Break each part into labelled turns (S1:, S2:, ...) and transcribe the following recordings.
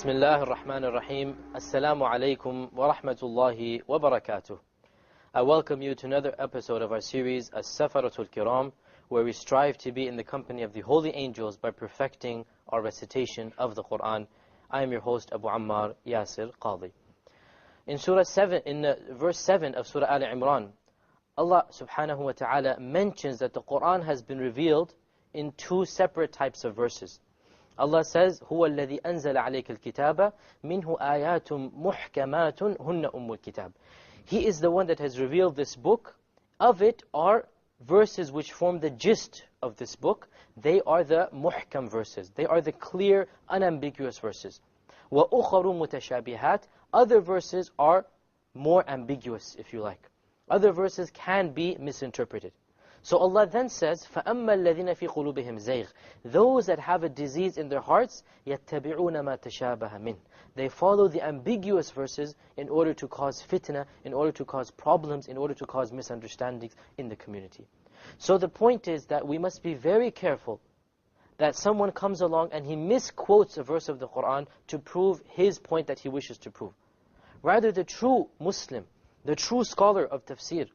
S1: Bismillah ar-Rahman ar-Rahim. Assalamu alaikum wa rahmatullahi wa barakatuh. I welcome you to another episode of our series, As-Safaratul Kiram, where we strive to be in the company of the holy angels by perfecting our recitation of the Quran. I am your host, Abu Ammar Yasir Qadhi. In verse 7 of Surah Al-Imran, Allah subhanahu wa ta'ala mentions that the Quran has been revealed in two separate types of verses. Allah says, هُوَ الَّذِي أَنزَلَ عَلَيْكَ الْكِتَابَ مِنْهُ آيَاتٌ مُحْكَمَاتٌ هُنَّ أُمُّ الْكِتَابِ. He is the one that has revealed this book. Of it are verses which form the gist of this book. They are the muhkam verses. They are the clear, unambiguous verses. وَأُخَرُ مُتَشَابِهَاتٌ. Other verses are more ambiguous, if you like. Other verses can be misinterpreted. So Allah then says, فَأَمَّا الَّذِينَ فِي قُلُوبِهِمْ زَيْغٌ. Those that have a disease in their hearts, يَتَّبِعُونَ مَا تَشَابَهَ مِنْهُ. They follow the ambiguous verses in order to cause fitna, in order to cause problems, in order to cause misunderstandings in the community. So the point is that we must be very careful that someone comes along and he misquotes a verse of the Quran to prove his point that he wishes to prove. Rather, the true Muslim, the true scholar of tafsir,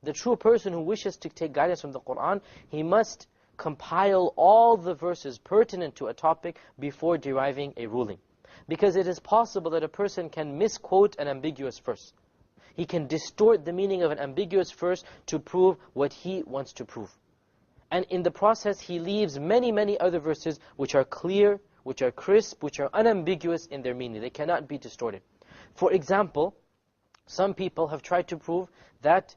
S1: the true person who wishes to take guidance from the Quran, he must compile all the verses pertinent to a topic before deriving a ruling. Because it is possible that a person can misquote an ambiguous verse. He can distort the meaning of an ambiguous verse to prove what he wants to prove. And in the process, he leaves many, many other verses which are clear, which are crisp, which are unambiguous in their meaning. They cannot be distorted. For example, some people have tried to prove that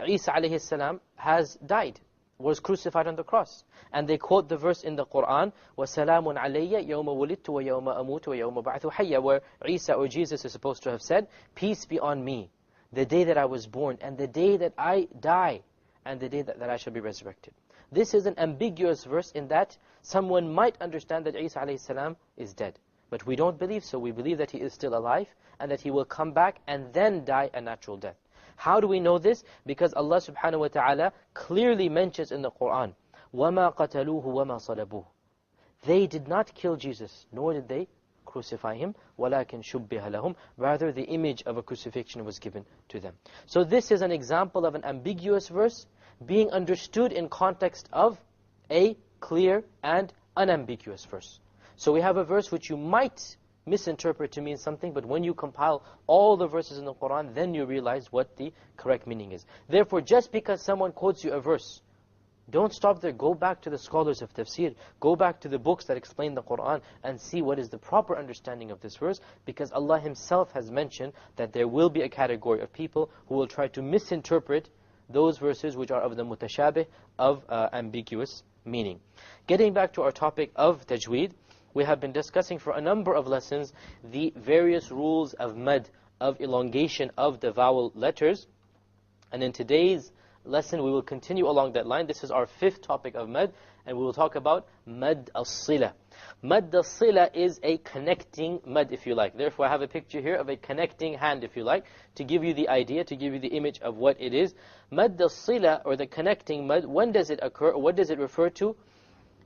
S1: Isa alayhi salam has died, was crucified on the cross. And they quote the verse in the Quran, وَسَلَامٌ عَلَيَّ يَوْمَ وُلِدْتُ وَيَوْمَ أَمُوتُ وَيَوْمَ بَعْثُ حَيَّ, where Isa or Jesus is supposed to have said, peace be on me, the day that I was born, and the day that I die, and the day that I shall be resurrected. This is an ambiguous verse in that someone might understand that Isa alayhi salam is dead. But we don't believe so. We believe that he is still alive, and that he will come back and then die a natural death. How do we know this? Because Allah subhanahu wa ta'ala clearly mentions in the Quran, وَمَا قَتَلُوهُ وَمَا صَلَبُوهُ. They did not kill Jesus, nor did they crucify him, وَلَكِنْ شُبِّهَ لَهُمْ. Rather, the image of a crucifixion was given to them. So this is an example of an ambiguous verse being understood in context of a clear and unambiguous verse. So we have a verse which you might misinterpret to mean something, but when you compile all the verses in the Quran, then you realize what the correct meaning is. Therefore, just because someone quotes you a verse, don't stop there. Go back to the scholars of tafsir. Go back to the books that explain the Quran and see what is the proper understanding of this verse, because Allah Himself has mentioned that there will be a category of people who will try to misinterpret those verses which are of the mutashabih, of ambiguous meaning. Getting back to our topic of tajweed, we have been discussing for a number of lessons the various rules of mad, of elongation of the vowel letters. And in today's lesson, we will continue along that line. This is our fifth topic of mad, and we will talk about mad as-sila. Mad as-sila is a connecting mad, if you like. Therefore, I have a picture here of a connecting hand, if you like, to give you the idea, to give you the image of what it is. Mad as-sila, or the connecting mad, when does it occur, or what does it refer to?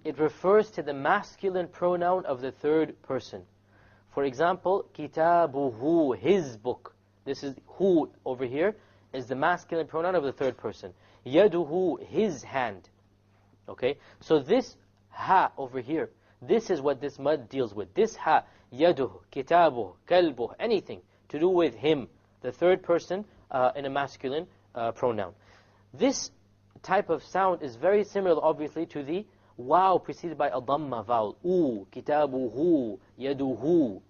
S1: It refers to the masculine pronoun of the third person. For example, kitabuhu, his book. This is hu over here, is the masculine pronoun of the third person. Yaduhu, his hand. Okay, so this ha over here, this is what this mad deals with. This ha, yaduhu, kitabuhu, kalbuhu, anything to do with him, the third person in a masculine pronoun. This type of sound is very similar, obviously, to the wow preceded by a dhamma vowel. Kitabuhu, yaduhu.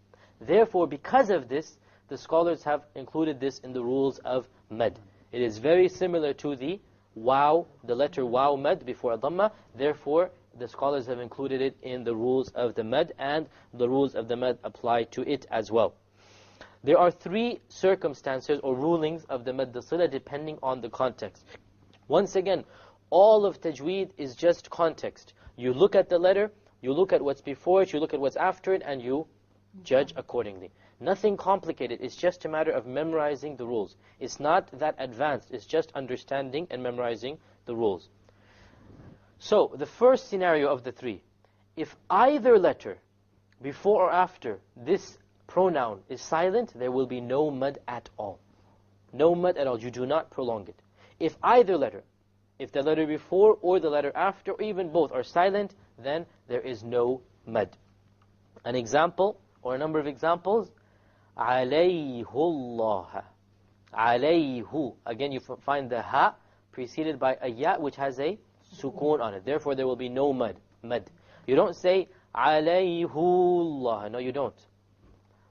S1: Therefore, because of this, the scholars have included this in the rules of mad. It is very similar to the wow, the letter wow mad before a dhamma. Therefore, the scholars have included it in the rules of the mad, and the rules of the mad apply to it as well. There are three circumstances or rulings of the mad as-sila depending on the context. Once again, all of tajweed is just context. You look at the letter, you look at what's before it, you look at what's after it, and you judge accordingly. Nothing complicated. It's just a matter of memorizing the rules. It's not that advanced. It's just understanding and memorizing the rules. So, the first scenario of the three, if either letter, before or after this pronoun is silent, there will be no mud at all. No mud at all. You do not prolong it. If either letter, if the letter before or the letter after, or even both are silent, then there is no mud. An example, or a number of examples, عَلَيْهُ اللَّهَ. عَلَيْهُ. Again, you find the ha preceded by a ya which has a sukoon on it. Therefore, there will be no mud. You don't say عَلَيْهُ اللَّهَ. No, you don't.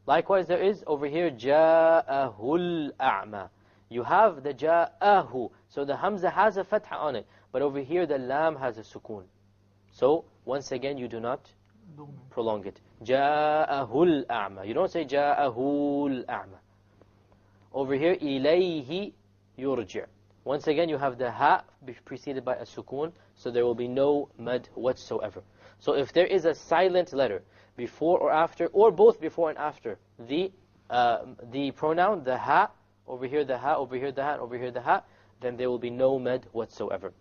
S1: Likewise, there is over here جَاءَهُ الْأَعْمَى. You have the جَاءَهُ. So the hamza has a fatha on it. But over here, the lam has a sukoon. So, once again, you do not prolong it. جَاءَهُ الْأَعْمَى. You don't say جَاءَهُ الْأَعْمَى. Over here, إِلَيْهِ يُرْجِعُ. Once again, you have the ha preceded by a sukoon, so there will be no mud whatsoever. So if there is a silent letter before or after, or both before and after, the pronoun, the ha, over here the ha, over here the ha, over here the ha, then there will be no mud whatsoever.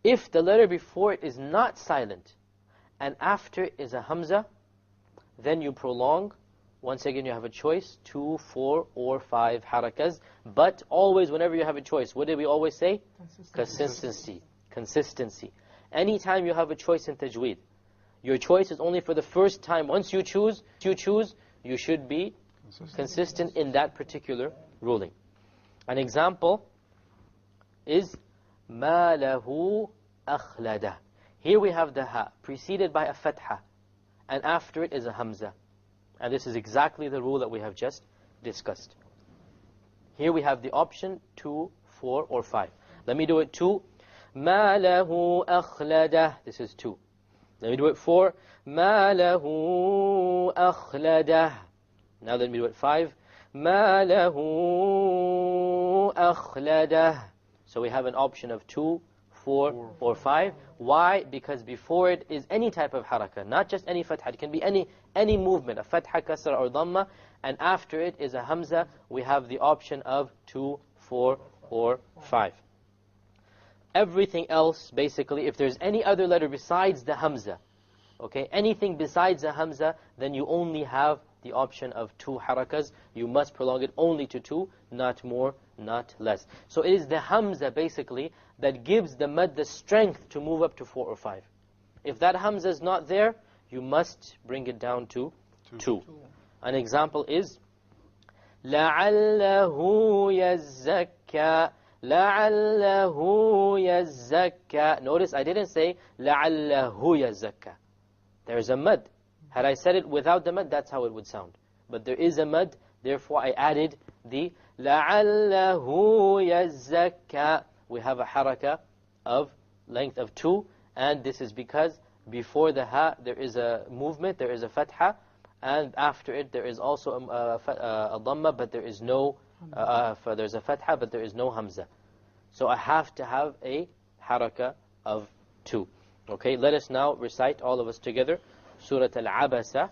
S1: If the letter before it is not silent, and after it is a hamza, then you prolong. Once again, you have a choice, 2, 4, or 5 harakas. But always, whenever you have a choice, what did we always say? Consistency. Anytime you have a choice in tajweed, your choice is only for the first time. Once you choose, you should be consistent in that particular ruling. An example is مَا لَهُ أَخْلَدَ. Here we have the ha, preceded by a fatha, and after it is a hamza. And this is exactly the rule that we have just discussed. Here we have the option 2, 4, or 5. Let me do it 2. مَا لَهُ أَخْلَدَ. This is 2. Let me do it 4. مَا لَهُ أَخْلَدَ. Now let me do it 5. مَا لَهُ أَخْلَدَ. So we have an option of 2, 4, or 5. Why? Because before it is any type of harakah, not just any fatha. It can be any movement, a fatha, kasra, or dhamma. And after it is a hamza, we have the option of 2, 4, or 5. Everything else, basically, if there's any other letter besides the hamza, okay, anything besides the hamza, then you only have the option of 2 harakas. You must prolong it only to 2, not more, not less. So it is the hamza, basically, that gives the mad the strength to move up to 4 or 5. If that hamza is not there, you must bring it down to 2. An example is لَعَلَّهُ يَزَّكَّى. لَعَلَّهُ يَزَّكَّى. Notice I didn't say لَعَلَّهُ يَزَّكَّى. There is a mad. Had I said it without the mad, that's how it would sound. But there is a mad, therefore I added the لَعَلَّهُ يَزَّكَّى. We have a haraka of length of 2, and this is because before the ha there is a movement, there is a fatha, and after it there is also a dhamma, but there is no, there's a fatha, but there is no hamza. So I have to have a haraka of 2. Okay, let us now recite all of us together Surah Al-Abasa.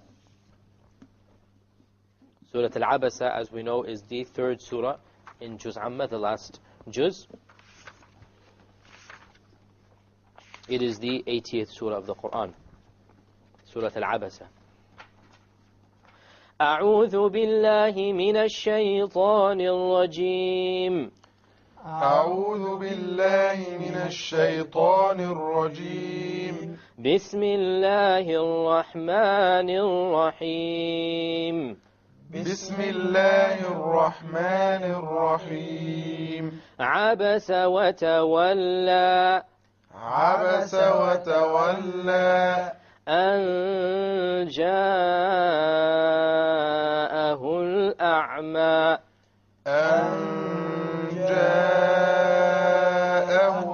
S1: Surah Al-Abasa, as we know, is the 3rd surah in Juz Amma, the last juz. It is the 80th surah of the Quran. Surah Al-Abasa. أعوذ بالله من الشيطان الرجيم.
S2: أعوذ بالله من الشيطان الرجيم.
S1: بسم الله الرحمن الرحيم.
S2: بسم الله الرحمن الرحيم.
S1: عبس وتولى.
S2: عبس وتولى.
S1: أن جاءه الأعمى.
S2: أن جاءه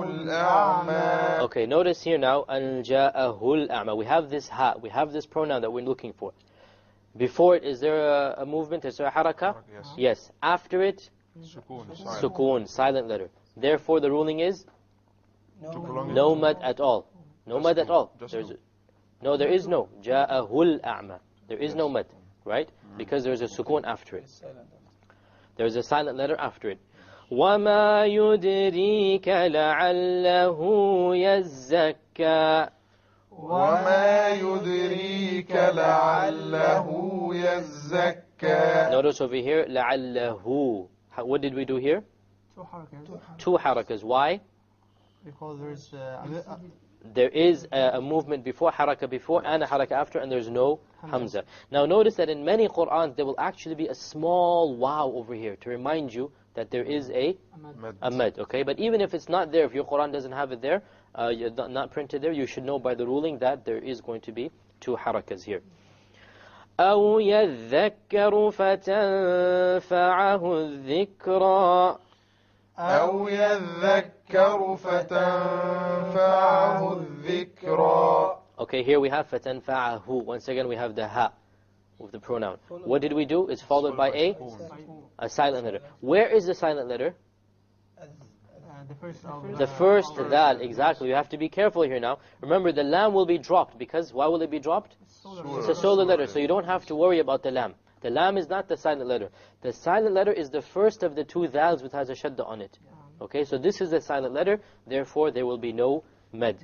S2: الأعمى.
S1: Okay, notice here now, أن جاءه الأعمى. We have this ha, we have this pronoun that we're looking for. Before it, is there a movement? Is there a haraka?
S2: Yes.
S1: Yes. After it, sukoon, silent letter. Therefore, the ruling is no mad at all. No mad at all. No, there is no. Ja'ahul a'ma. There is no mad, right? Because there is a sukoon after it. There is a silent letter after it. وَمَا يُدْرِيكَ لَعَلَّهُ يَزَّكَّى.
S2: وما يدريك لعله يزكى.
S1: Notice over here, لَعَلَّهُ. What did we do here? Two harakas. Why?
S3: Because
S1: There is a movement before, haraka before, and a haraka after, and there's no hamza. Now notice that in many Qur'ans, there will actually be a small wow over here to remind you that there is a mad, okay? But even if it's not there, if your Qur'an doesn't have it there, not printed there, you should know by the ruling that there is going to be two harakas here. أَوْ يَذَّكَّرُ فَتَنْفَعَهُ الذِّكْرَى.
S2: أو يذكر فتنفعه الذكرى.
S1: Okay, here we have فَتَنْفَعَهُ. Once again, we have the ha with the pronoun. What did we do? It's followed by a silent letter. Where is the silent letter? The first dal, exactly. You have to be careful here now. Remember, the lam will be dropped, because why will it be dropped? It's a solar letter, so you don't have to worry about the lam. The lam is not the silent letter. The silent letter is the first of the two dals which has a shadda on it. Okay, so this is the silent letter, therefore there will be no mad.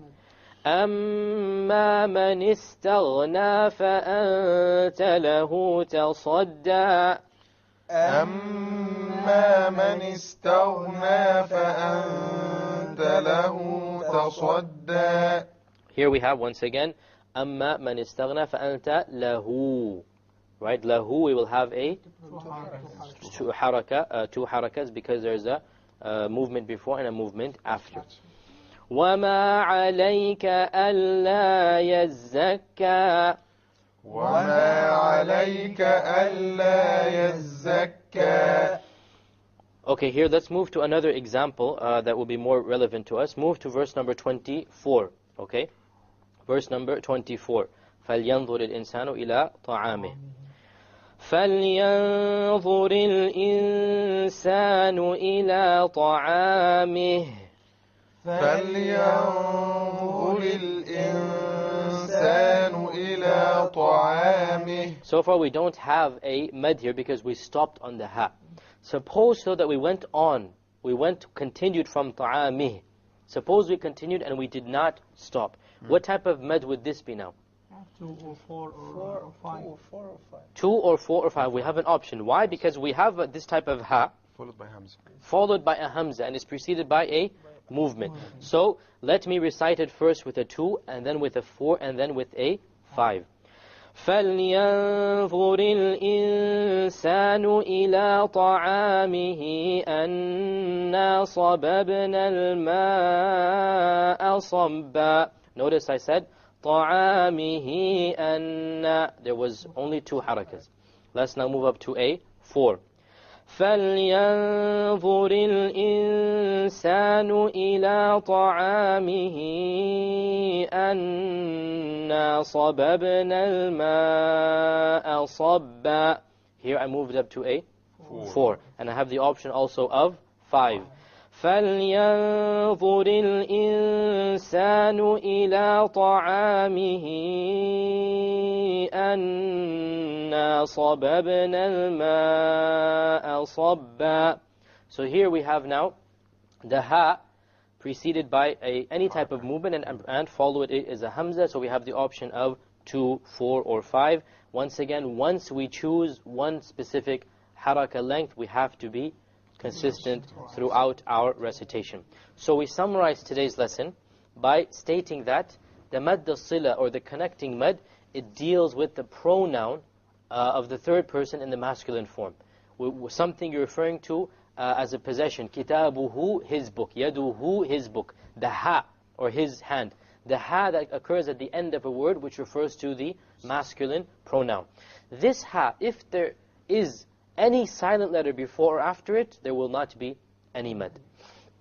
S1: أَمَّا مَنِ اسْتَغْنَى فَأَنْتَ لَهُ تَصَدَّى.
S2: أما من استغنى فأنت له تصدى.
S1: Here we have once again أما من استغنى فأنت له. Right, lahu, we will have a two harakas because there's a movement before and a movement after. وَمَا عَلَيْكَ أَلَّا يَزَّكَّى.
S2: وما عليك ألا يزكى.
S1: Okay, here let's move to another example that will be more relevant to us. Move to verse number 24. Okay, verse number 24. فَلْيَنْظُرِ الْإِنسَانُ إِلَى طَعَامِهِ. فَلْيَنْظُرِ الْإِنسَانُ إِلَى طَعَامِهِ.
S2: فلينظر الإنسان إلى طعامه.
S1: So far we don't have a mad here because we stopped on the ha. Suppose so that we continued from طعامه. Suppose we continued and we did not stop. What type of mad would this be now?
S3: 2 or 4 or 5.
S1: 2 or 4 or 5. We have an option. Why? Because we have this type of ha followed by a hamza and is preceded by a movement. So let me recite it first with a 2 and then with a 4 and then with a 5. فَلْيَنْظُرِ الْإِنسَانُ إِلَى طَعَامِهِ أَنَّا صَبَبْنَا الْمَاءَ صَبًّا. Notice I said طَعَامِهِ أَنَّا. There was only 2 harakas. Let's now move up to a 4. فَلْيَنظُرِ الْإِنسَانُ إِلَى طَعَامِهِ أَنَّا صَبَبْنَا الْمَاءَ صَبًّا. Here I moved up to a 4. And I have the option also of 5. فَلْيَنظُرِ الْإِنسَانُ إِلَى طَعَامِهِ أَنَّا صَبَبْنَا الْمَاءَ صَبًّا. So here we have now the ha preceded by any type of movement and followed it is a hamza. So we have the option of 2, 4 or 5. Once again, once we choose one specific haraka length, we have to be consistent throughout our recitation. So we summarize today's lesson by stating that the mad al-sila, or the connecting mad, it deals with the pronoun of the third person in the masculine form. Something you're referring to as a possession. Kitabuhu, his book. Yaduhu, his book. The ha, or his hand. The ha that occurs at the end of a word which refers to the masculine pronoun. This ha, if there is any silent letter before or after it, there will not be any mad.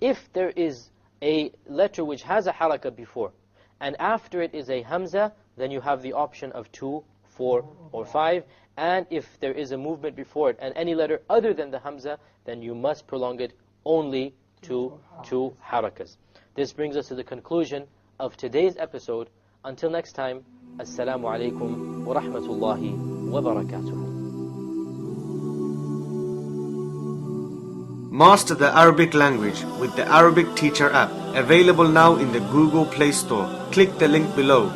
S1: If there is a letter which has a haraka before, and after it is a hamza, then you have the option of 2, 4, or 5. And if there is a movement before it, and any letter other than the hamza, then you must prolong it only to 2 harakas. This brings us to the conclusion of today's episode. Until next time, Assalamu alaikum wa rahmatullahi wa barakatuh.
S4: Master the Arabic language with the Arabic Teacher app, available now in the Google Play Store. Click the link below.